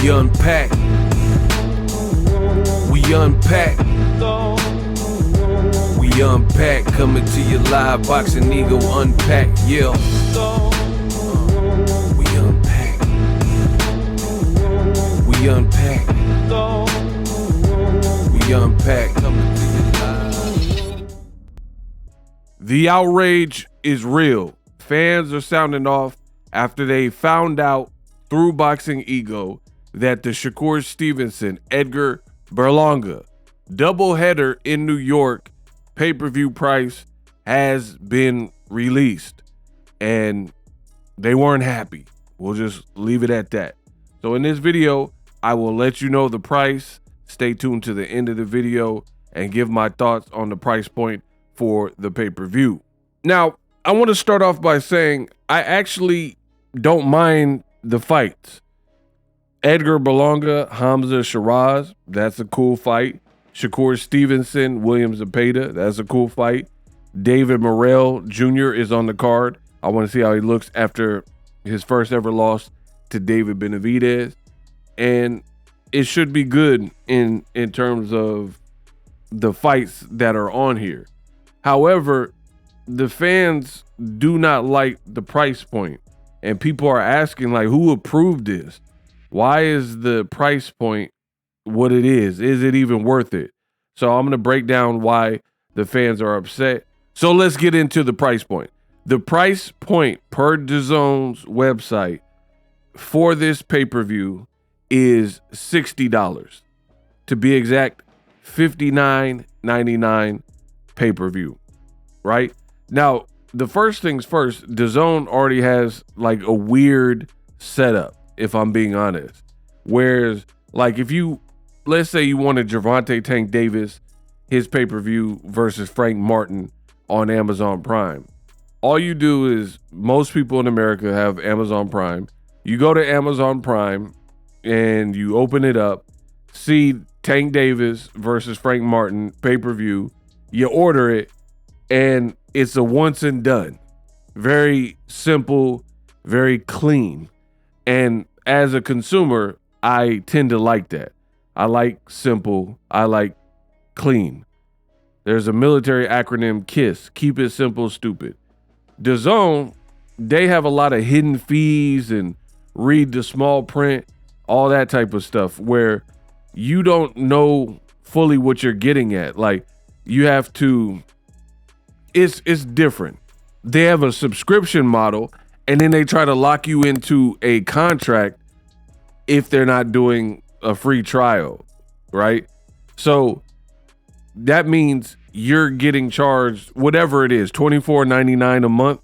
We unpack. We unpack. We unpack. Coming to you live, Boxing Ego Unpack. Yeah. We unpack. We unpack. We unpack. Coming to you live. The outrage is real. Fans are sounding off after they found out through BOXINGEGO that the Shakur Stevenson, Edgar Berlanga doubleheader in New York pay-per-view price has been released, and they weren't happy. We'll just leave it at that. So in this video, I will let you know the price. Stay tuned to the end of the video and give my thoughts on the price point for the pay-per-view. Now, I want to start off by saying I actually don't mind the fights. Edgar Berlanga, Hamza Shiraz, that's a cool fight. Shakur Stevenson, William Zepeda, that's a cool fight. David Morrell Jr. is on the card. I want to see how he looks after his first ever loss to David Benavidez. And it should be good in terms of the fights that are on here. However, the fans do not like the price point. And people are asking, like, who approved this? Why is the price point what it is? Is it even worth it? So I'm going to break down why the fans are upset. So let's get into the price point. The price point per DAZN's website for this pay-per-view is $60. To be exact, $59.99 pay-per-view, right? Now, the first things first, DAZN already has like a weird setup, if I'm being honest. Whereas, like, if you, let's say you wanted Gervonta Tank Davis, his pay-per-view versus Frank Martin on Amazon Prime. All you do is, most people in America have Amazon Prime. You go to Amazon Prime and you open it up, see Tank Davis versus Frank Martin pay-per-view, you order it, and it's a once and done. Very simple, very clean. And as a consumer, I tend to like that. I like simple. I like clean. There's a military acronym, KISS. Keep it simple, stupid. DAZN, they have a lot of hidden fees and read the small print, all that type of stuff, where you don't know fully what you're getting at. Like, you have to... It's different. They have a subscription model, and then they try to lock you into a contract if they're not doing a free trial, right? So that means you're getting charged whatever it is, $24.99 a month,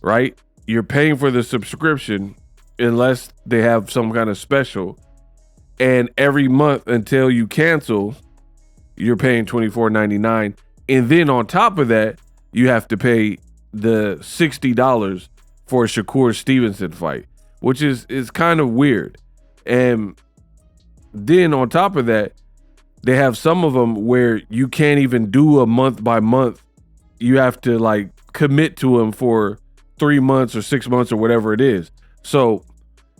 right? You're paying for the subscription unless they have some kind of special, and every month until you cancel, you're paying $24.99. And then on top of that, you have to pay the $60 for a Shakur Stevenson fight, which is kind of weird. And then on top of that, they have some of them where you can't even do a month by month. You have to like commit to them for 3 months or 6 months or whatever it is. So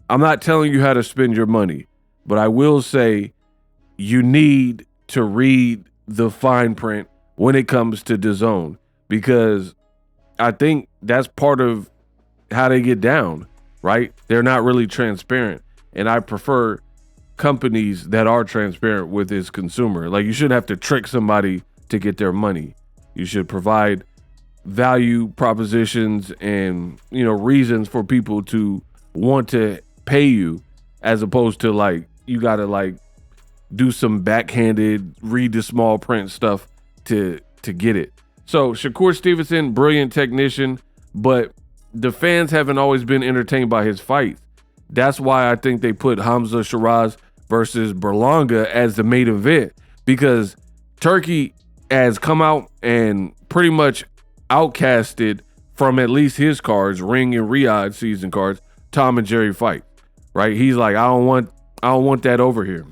I'm not telling you how to spend your money, but I will say you need to read the fine print when it comes to DAZN, because I think that's part of how they get down, right? They're not really transparent. And I prefer companies that are transparent with its consumer. Like, you shouldn't have to trick somebody to get their money. You should provide value propositions and, you know, reasons for people to want to pay you, as opposed to like, you got to like do some backhanded, read the small print stuff to get it. So Shakur Stevenson, brilliant technician, but the fans haven't always been entertained by his fights. That's why I think they put Hamza Shiraz versus Berlanga as the main event, because Turkey has come out and pretty much outcasted from at least his cards, Ring and Riyadh season cards, Tom and Jerry fight, right? He's like, I don't want that over here.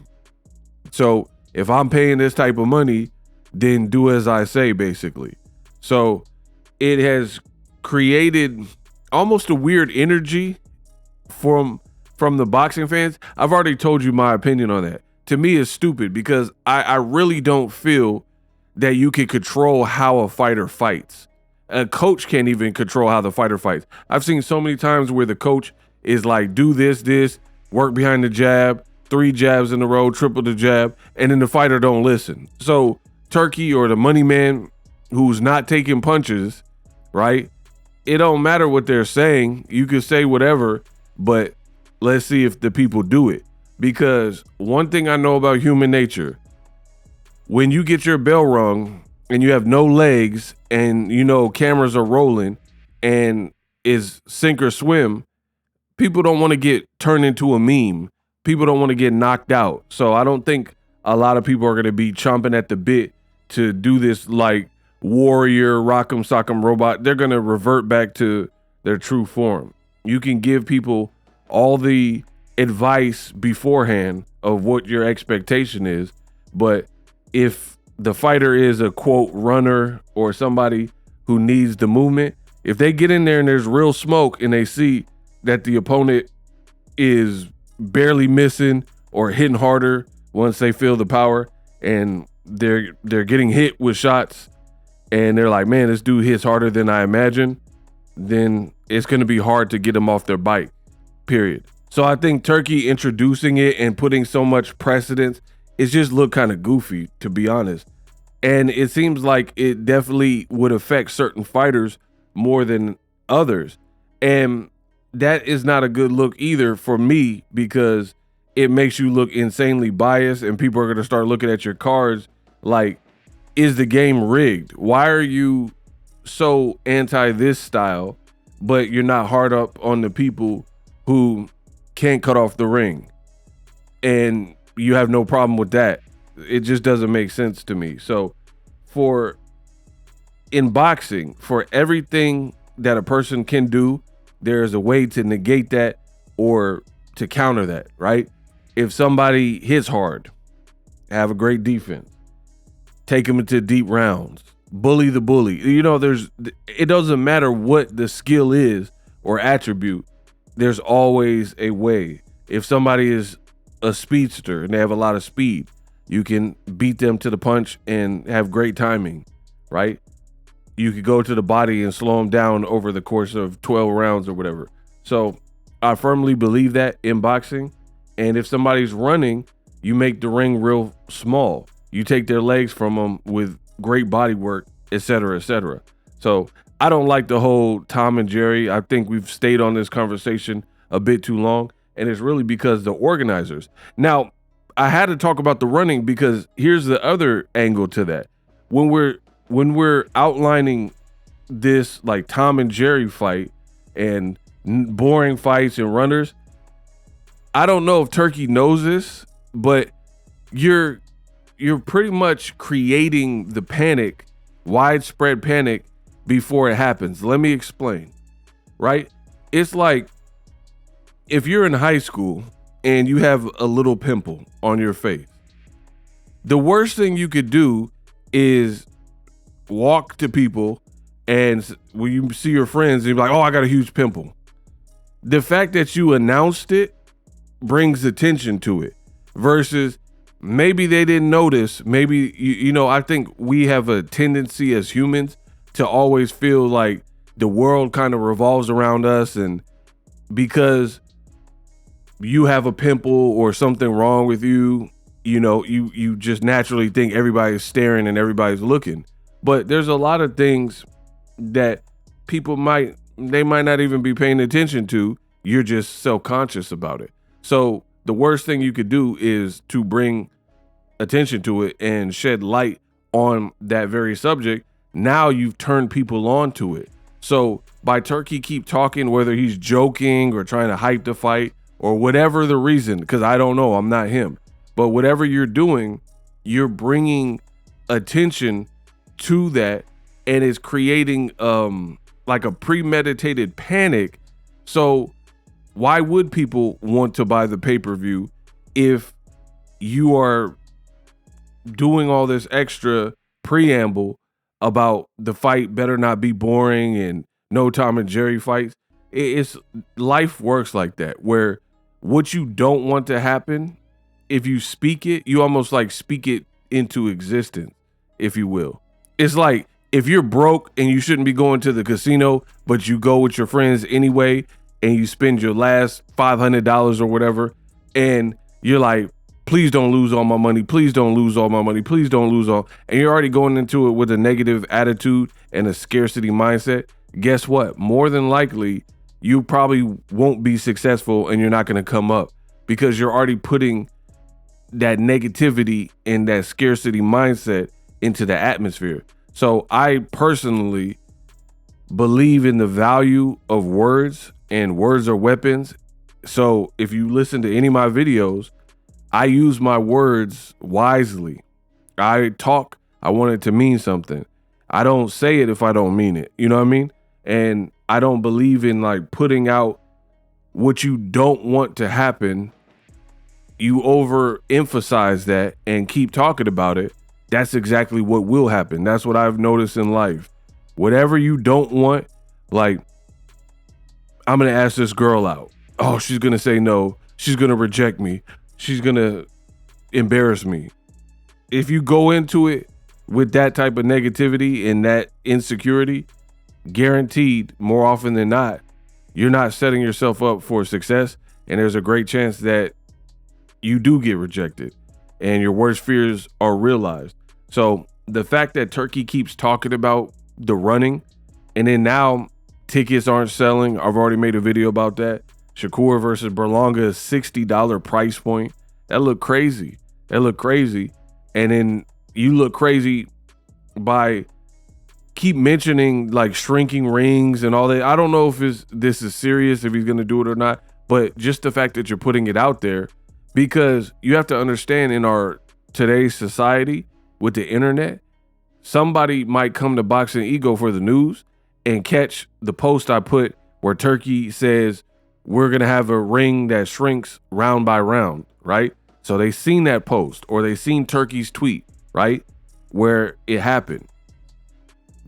So if I'm paying this type of money, then do as I say, basically. So it has created almost a weird energy from from the boxing fans, I've already told you my opinion on that. To me, it's stupid because I really don't feel that you can control how a fighter fights. A coach can't even control how the fighter fights. I've seen so many times where the coach is like, do this, work behind the jab, 3 jabs in a row, triple the jab, and then the fighter don't listen. So Turkey or the money man who's not taking punches, right? It don't matter what they're saying. You can say whatever, but let's see if the people do it. Because one thing I know about human nature, when you get your bell rung and you have no legs and, you know, cameras are rolling and is sink or swim, people don't want to get turned into a meme. People don't want to get knocked out. So I don't think a lot of people are going to be chomping at the bit to do this like warrior, rock'em sock'em robot. They're going to revert back to their true form. You can give people all the advice beforehand of what your expectation is, but if the fighter is a quote runner or somebody who needs the movement, if they get in there and there's real smoke and they see that the opponent is barely missing or hitting harder once they feel the power and they're getting hit with shots and they're like, man, this dude hits harder than I imagined, then it's going to be hard to get them off their bike, period. So I think Turkey introducing it and putting so much precedence, it just looked kind of goofy, to be honest. And it seems like it definitely would affect certain fighters more than others. And that is not a good look either for me, because it makes you look insanely biased and people are going to start looking at your cards like, is the game rigged? Why are you so anti this style, but you're not hard up on the people who can't cut off the ring? And you have no problem with that. It just doesn't make sense to me. So in boxing, for everything that a person can do, there's a way to negate that or to counter that, right? If somebody hits hard, have a great defense, take them into deep rounds, bully the bully. You know, it doesn't matter what the skill is or attribute. There's always a way. If somebody is a speedster and they have a lot of speed, you can beat them to the punch and have great timing, right? You could go to the body and slow them down over the course of 12 rounds or whatever. So I firmly believe that in boxing. And if somebody's running, you make the ring real small. You take their legs from them with great body work, et cetera, et cetera. So I don't like the whole Tom and Jerry. I think we've stayed on this conversation a bit too long. And it's really because the organizers. Now, I had to talk about the running because here's the other angle to that. When we're outlining this like Tom and Jerry fight and boring fights and runners, I don't know if Turkey knows this, but you're pretty much creating the panic, widespread panic, before it happens. Let me explain, right? It's like if you're in high school and you have a little pimple on your face, the worst thing you could do is walk to people and when you see your friends and you're like, oh, I got a huge pimple. The fact that you announced it brings attention to it versus maybe they didn't notice. Maybe, you know, I think we have a tendency as humans to always feel like the world kind of revolves around us. And because you have a pimple or something wrong with you, you know, you just naturally think everybody's staring and everybody's looking. But there's a lot of things that people might not even be paying attention to. You're just self-conscious about it. So the worst thing you could do is to bring attention to it and shed light on that very subject. Now you've turned people on to it. So by Turkey keep talking, whether he's joking or trying to hype the fight or whatever the reason, because I don't know, I'm not him. But whatever you're doing, you're bringing attention to that, and it's creating like a premeditated panic. So why would people want to buy the pay-per-view if you are doing all this extra preamble about the fight better not be boring and no Tom and Jerry fights? It's life works like that, where what you don't want to happen, if you speak it, you almost like speak it into existence, if you will. It's like if you're broke and you shouldn't be going to the casino, but you go with your friends anyway, and you spend your last $500 or whatever, and you're like, please don't lose all my money. Please don't lose all my money. Please don't lose all. And you're already going into it with a negative attitude and a scarcity mindset. Guess what? More than likely, you probably won't be successful and you're not going to come up because you're already putting that negativity and that scarcity mindset into the atmosphere. So I personally believe in the value of words, and words are weapons. So if you listen to any of my videos, I use my words wisely. I talk, I want it to mean something. I don't say it if I don't mean it. You know what I mean? And I don't believe in like putting out what you don't want to happen. You overemphasize that and keep talking about it. That's exactly what will happen. That's what I've noticed in life. Whatever you don't want, like, I'm going to ask this girl out. Oh, she's going to say no. She's going to reject me. She's going to embarrass me. If you go into it with that type of negativity and that insecurity, guaranteed more often than not, you're not setting yourself up for success. And there's a great chance that you do get rejected and your worst fears are realized. So the fact that Turkey keeps talking about the running and then now tickets aren't selling. I've already made a video about that. Shakur versus Berlanga is $60 price point. That looked crazy. And then you look crazy by keep mentioning like shrinking rings and all that. I don't know if this is serious, if he's going to do it or not, but just the fact that you're putting it out there, because you have to understand in our today's society with the internet, somebody might come to Boxing Ego for the news and catch the post I put where Turkey says, we're going to have a ring that shrinks round by round, right? So they seen that post or they seen Turkey's tweet, right? Where it happened.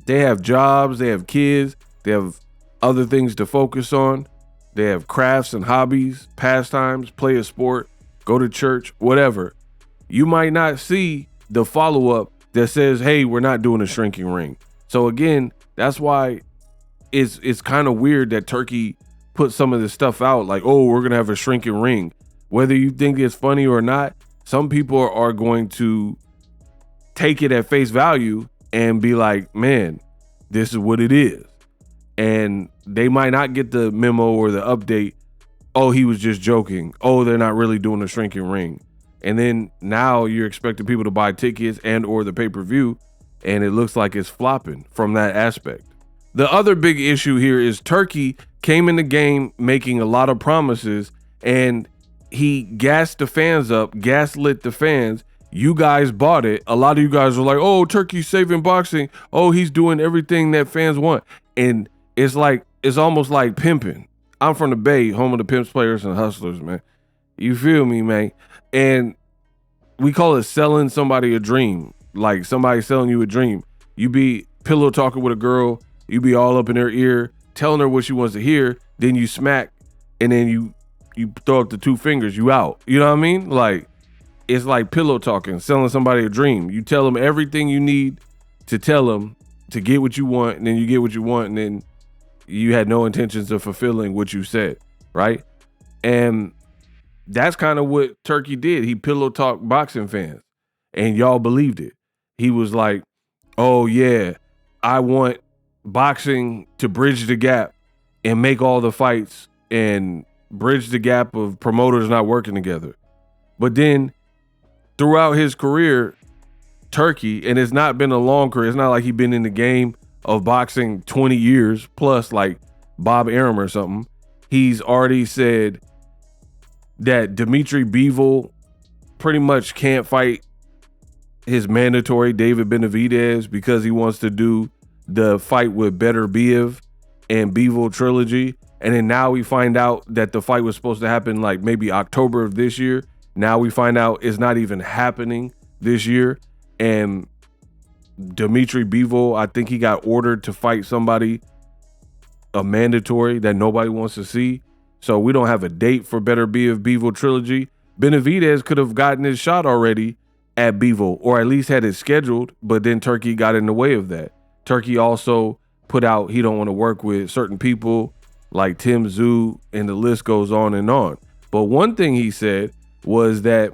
They have jobs, they have kids, they have other things to focus on. They have crafts and hobbies, pastimes, play a sport, go to church, whatever. You might not see the follow-up that says, hey, we're not doing a shrinking ring. So again, that's why it's kind of weird that Turkey put some of this stuff out like, oh, we're going to have a shrinking ring. Whether you think it's funny or not, some people are going to take it at face value and be like, man, this is what it is. And they might not get the memo or the update. Oh, he was just joking. Oh, they're not really doing a shrinking ring. And then now you're expecting people to buy tickets and or the pay-per-view, and it looks like it's flopping from that aspect. The other big issue here is Turkey came in the game making a lot of promises, and he gassed the fans up, gaslit the fans. You guys bought it. A lot of you guys were like, oh, Turkey's saving boxing. Oh, he's doing everything that fans want. And it's almost like pimping. I'm from the Bay, home of the pimps, players, and hustlers, man. You feel me, man? And we call it selling somebody a dream. Like somebody selling you a dream. You be pillow talking with a girl. You be all up in her ear, telling her what she wants to hear. Then you smack, and then you throw up the two fingers. You out. You know what I mean? Like, it's like pillow talking, selling somebody a dream. You tell them everything you need to tell them to get what you want, and then you get what you want, and then you had no intentions of fulfilling what you said, right? And that's kind of what Turkey did. He pillow talked boxing fans, and y'all believed it. He was like, oh yeah, I want boxing to bridge the gap and make all the fights and bridge the gap of promoters not working together. But then throughout his career, Turkey, and it's not been a long career. It's not like he's been in the game of boxing 20 years plus like Bob Arum or something. He's already said that Dimitri Bivol pretty much can't fight his mandatory David Benavidez because he wants to do the fight with Better Biev and Bivol trilogy. And then now we find out that the fight was supposed to happen like maybe October of this year. Now we find out it's not even happening this year. And Dimitri Bivol, I think he got ordered to fight somebody, a mandatory that nobody wants to see. So we don't have a date for Better Be of Bevo Trilogy. Benavidez could have gotten his shot already at Bevo, or at least had it scheduled, but then Turkey got in the way of that. Turkey also put out he don't want to work with certain people like Tim Zhu, and the list goes on and on. But one thing he said was that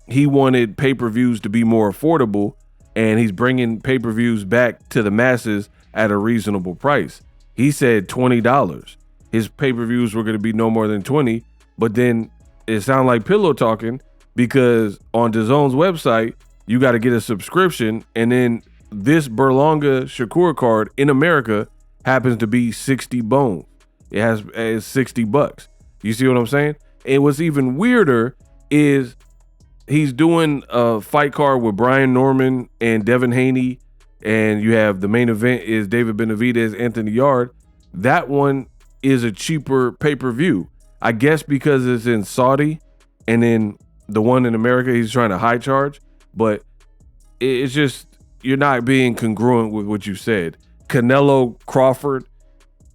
he wanted pay-per-views to be more affordable, and he's bringing pay-per-views back to the masses at a reasonable price. He said $20. His pay-per-views were going to be no more than $20, but then it sounded like pillow talking, because on DAZN's website, you got to get a subscription, and then this Berlanga Shakur card in America happens to be 60 bones. It's $60. You see what I'm saying? And what's even weirder is he's doing a fight card with Brian Norman and Devin Haney, and you have the main event is David Benavidez, Anthony Yarde. That one is a cheaper pay-per-view. I guess because it's in Saudi, and then the one in America he's trying to high charge, but it's just, you're not being congruent with what you said. Canelo Crawford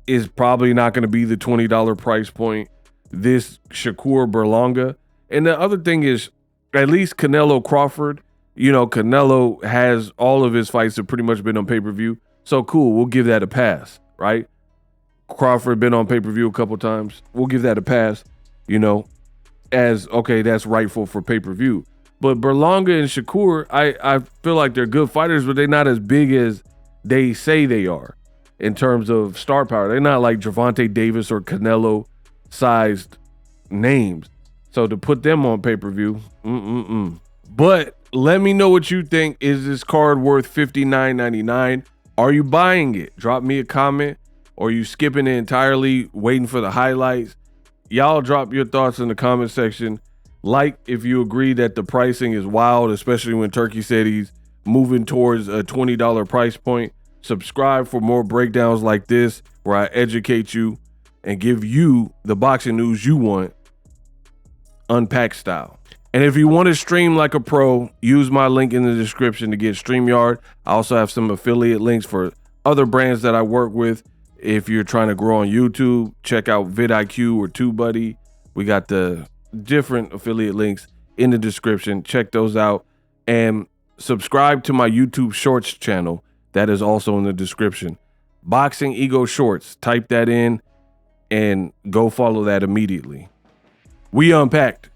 is probably not going to be the $20 price point. This Shakur Berlanga. And the other thing is, at least Canelo Crawford, you know, Canelo has all of his fights have pretty much been on pay-per-view. So cool, we'll give that a pass, right? Crawford been on pay-per-view a couple times. We'll give that a pass, you know, as, okay, that's rightful for pay-per-view. But Berlanga and Shakur, I feel like they're good fighters, but they're not as big as they say they are in terms of star power. They're not like Gervonta Davis or Canelo-sized names. So to put them on pay-per-view, But let me know what you think. Is this card worth $59.99? Are you buying it? Drop me a comment. Or are you skipping it entirely, waiting for the highlights? Y'all drop your thoughts in the comment section. Like if you agree that the pricing is wild, especially when Turkey said he's moving towards a $20 price point. Subscribe for more breakdowns like this, where I educate you and give you the boxing news you want, unpacked style. And if you want to stream like a pro, use my link in the description to get StreamYard. I also have some affiliate links for other brands that I work with. If you're trying to grow on YouTube, check out vidIQ or TubeBuddy. We got the different affiliate links in the description. Check those out. And subscribe to my YouTube Shorts channel. That is also in the description. Boxing Ego Shorts. Type that in and go follow that immediately. We unpacked.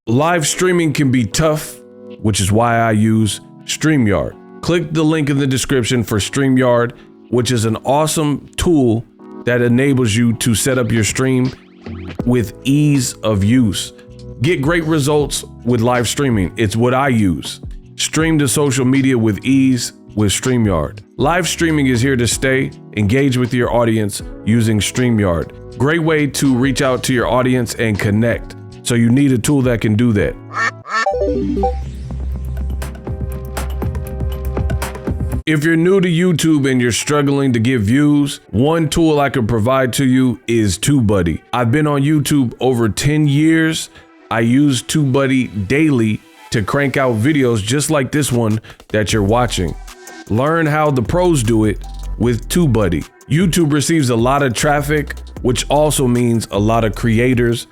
Live streaming can be tough, which is why I use StreamYard. Click the link in the description for StreamYard, which is an awesome tool that enables you to set up your stream with ease of use. Get great results with live streaming. It's what I use. Stream to social media with ease with StreamYard. Live streaming is here to stay. Engage with your audience using StreamYard. Great way to reach out to your audience and connect. So you need a tool that can do that. If you're new to YouTube and you're struggling to get views, one tool I can provide to you is TubeBuddy. I've been on YouTube over 10 years. I use TubeBuddy daily to crank out videos just like this one that you're watching. Learn how the pros do it with TubeBuddy. YouTube receives a lot of traffic, which also means a lot of creators,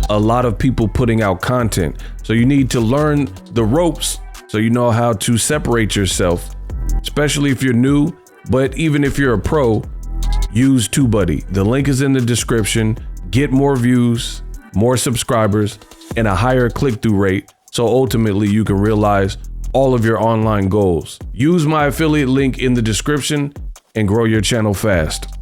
a lot of people putting out content. So you need to learn the ropes so you know how to separate yourself, especially if you're new. But even if you're a pro, use TubeBuddy. The link is in the description. Get more views, more subscribers, and a higher click-through rate, so ultimately you can realize all of your online goals. Use my affiliate link in the description and grow your channel fast.